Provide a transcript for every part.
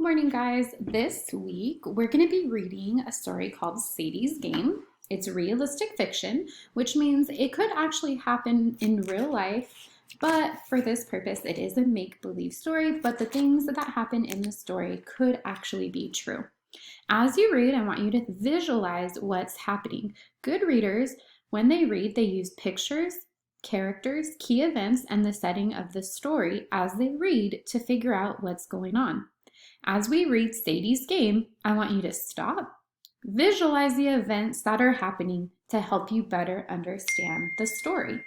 Morning, guys. This week we're going to be reading a story called Sadie's Game. It's realistic fiction, which means it could actually happen in real life, but for this purpose, it is a make-believe story, but the things that happen in the story could actually be true. As you read, I want you to visualize what's happening. Good readers, when they read, they use pictures, characters, key events, and the setting of the story as they read to figure out what's going on. As we read Sadie's Game, I want you to stop, visualize the events that are happening to help you better understand the story.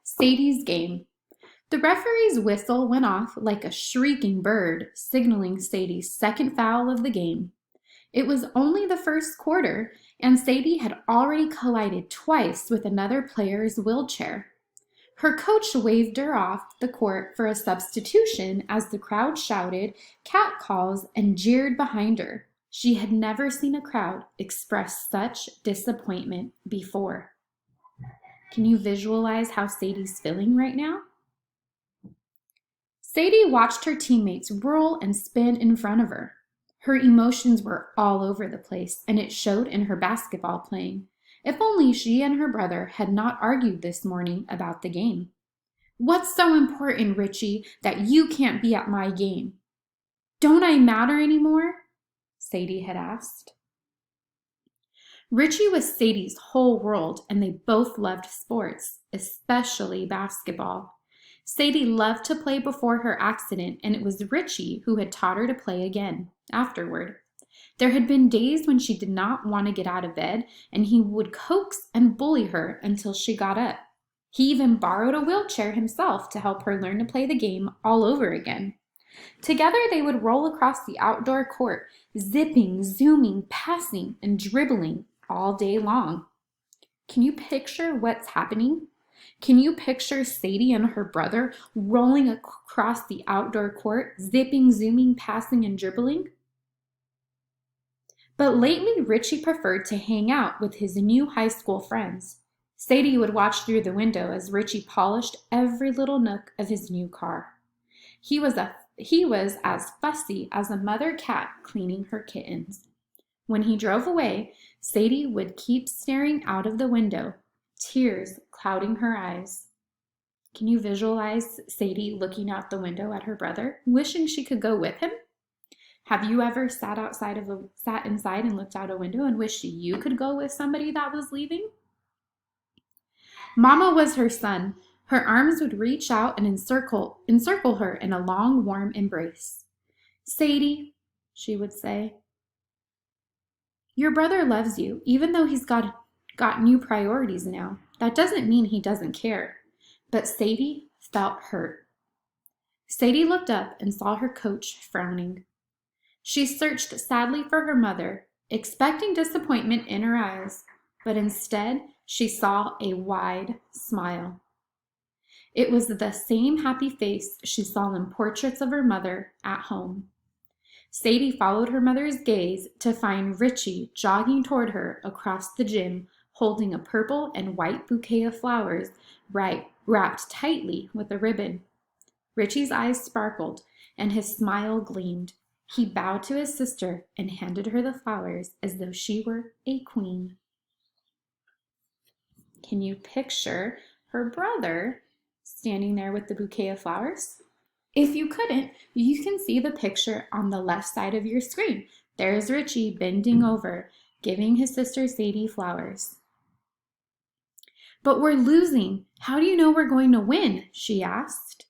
Sadie's Game. The referee's whistle went off like a shrieking bird, signaling Sadie's second foul of the game. It was only the first quarter, and Sadie had already collided twice with another player's wheelchair. Her coach waved her off the court for a substitution as the crowd shouted catcalls and jeered behind her. She had never seen a crowd express such disappointment before. Can you visualize how Sadie's feeling right now? Sadie watched her teammates whirl and spin in front of her. Her emotions were all over the place, and it showed in her basketball playing. If only she and her brother had not argued this morning about the game. What's so important, Richie, that you can't be at my game? Don't I matter anymore? Sadie had asked. Richie was Sadie's whole world, and they both loved sports, especially basketball. Sadie loved to play before her accident, and it was Richie who had taught her to play again afterward. There had been days when she did not want to get out of bed, and he would coax and bully her until she got up. He even borrowed a wheelchair himself to help her learn to play the game all over again. Together they would roll across the outdoor court, zipping, zooming, passing, and dribbling all day long. Can you picture what's happening? Can you picture Sadie and her brother rolling across the outdoor court, zipping, zooming, passing, and dribbling? But lately, Richie preferred to hang out with his new high school friends. Sadie would watch through the window as Richie polished every little nook of his new car. He was as fussy as a mother cat cleaning her kittens. When he drove away, Sadie would keep staring out of the window, tears clouding her eyes. Can you visualize Sadie looking out the window at her brother, wishing she could go with him? Have you ever sat inside and looked out a window and wished you could go with somebody that was leaving? Mama was her sun. Her arms would reach out and encircle her in a long, warm embrace. Sadie, she would say, your brother loves you, even though he's got new priorities now. That doesn't mean he doesn't care. But Sadie felt hurt. Sadie looked up and saw her coach frowning. She searched sadly for her mother, expecting disappointment in her eyes, but instead she saw a wide smile. It was the same happy face she saw in portraits of her mother at home. Sadie followed her mother's gaze to find Richie jogging toward her across the gym, holding a purple and white bouquet of flowers wrapped tightly with a ribbon. Richie's eyes sparkled and his smile gleamed. He bowed to his sister and handed her the flowers as though she were a queen. Can you picture her brother standing there with the bouquet of flowers? If you couldn't, you can see the picture on the left side of your screen. There's Richie bending over, giving his sister Sadie flowers. But we're losing. How do you know we're going to win? She asked.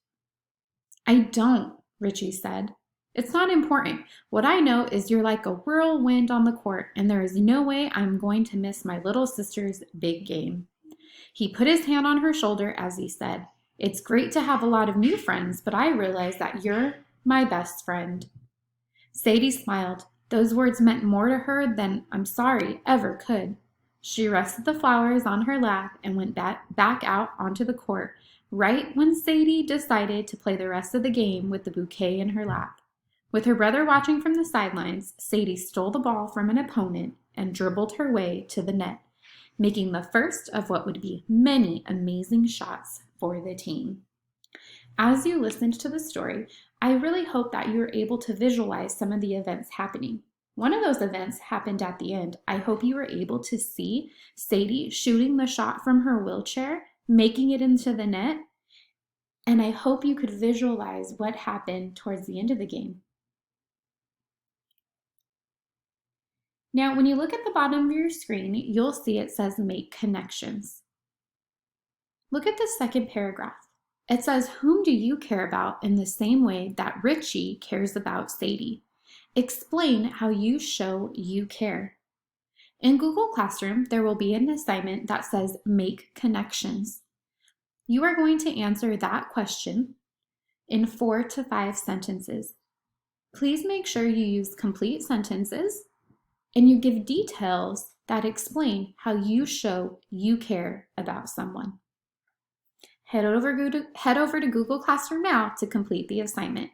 I don't, Richie said. It's not important. What I know is you're like a whirlwind on the court, and there is no way I'm going to miss my little sister's big game. He put his hand on her shoulder as he said, it's great to have a lot of new friends, but I realize that you're my best friend. Sadie smiled. Those words meant more to her than I'm sorry ever could. She rested the flowers on her lap and went back out onto the court, right when Sadie decided to play the rest of the game with the bouquet in her lap. With her brother watching from the sidelines, Sadie stole the ball from an opponent and dribbled her way to the net, making the first of what would be many amazing shots for the team. As you listened to the story, I really hope that you were able to visualize some of the events happening. One of those events happened at the end. I hope you were able to see Sadie shooting the shot from her wheelchair, making it into the net, and I hope you could visualize what happened towards the end of the game. Now, when you look at the bottom of your screen, you'll see it says make connections. Look at the second paragraph. It says, whom do you care about in the same way that Richie cares about Sadie? Explain how you show you care. In Google Classroom, there will be an assignment that says make connections. You are going to answer that question in 4 to 5 sentences. Please make sure you use complete sentences and you give details that explain how you show you care about someone. Head over to Google Classroom now to complete the assignment.